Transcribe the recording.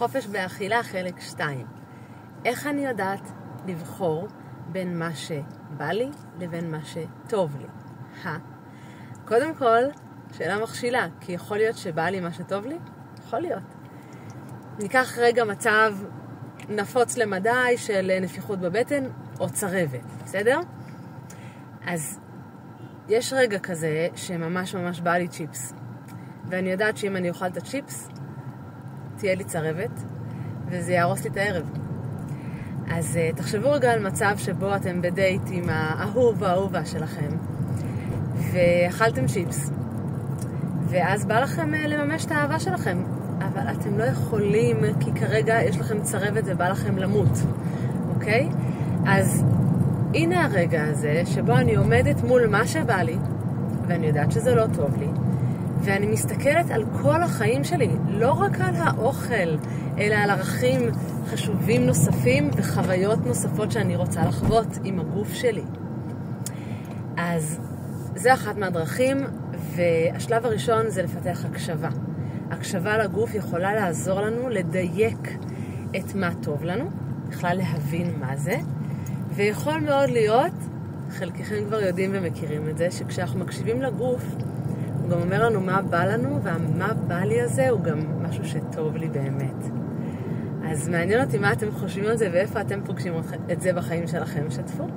חופש באכילה חלק 2. איך אני יודעת לבחור בין מה שבא לי לבין מה שטוב לי? קודם כל, שאלה מכשילה, כי יכול להיות שבא לי מה שטוב לי? יכול להיות. ניקח רגע מצב נפוץ למדי של נפיחות בבטן או צרבת, בסדר? אז יש רגע כזה שממש ממש בא לי צ'יפס. ואני יודעת שאם אני אוכל את הצ'יפס, תהיה לי צרבת, וזה יהרוס לי את הערב. אז תחשבו רגע על מצב שבו אתם בדייט עם האהובה שלכם, ואכלתם צ'יפס, ואז בא לכם לממש את האהבה שלכם, אבל אתם לא יכולים, כי כרגע יש לכם צרבת ובא לכם למות, אוקיי? אז הנה הרגע הזה שבו אני עומדת מול מה שבא לי, ואני יודעת שזה לא טוב לי, ואני מסתכלת על כל החיים שלי, לא רק על האוכל, אלא על ערכים חשובים נוספים וחוויות נוספות שאני רוצה לחוות עם הגוף שלי. אז זה אחת מהדרכים, והשלב הראשון זה לפתח הקשבה. הקשבה לגוף יכולה לעזור לנו לדייק את מה טוב לנו, בכלל להבין מה זה, ויכול מאוד להיות, חלקכם כבר יודעים ומכירים את זה, שכשאנחנו מקשיבים לגוף, הוא גם אומר לנו מה בא לנו, והמה בא לי הזה הוא גם משהו שטוב לי באמת. אז מעניין אותי מה אתם חושבים על זה, ואיפה אתם פוגשים את זה בחיים שלכם. שתפו.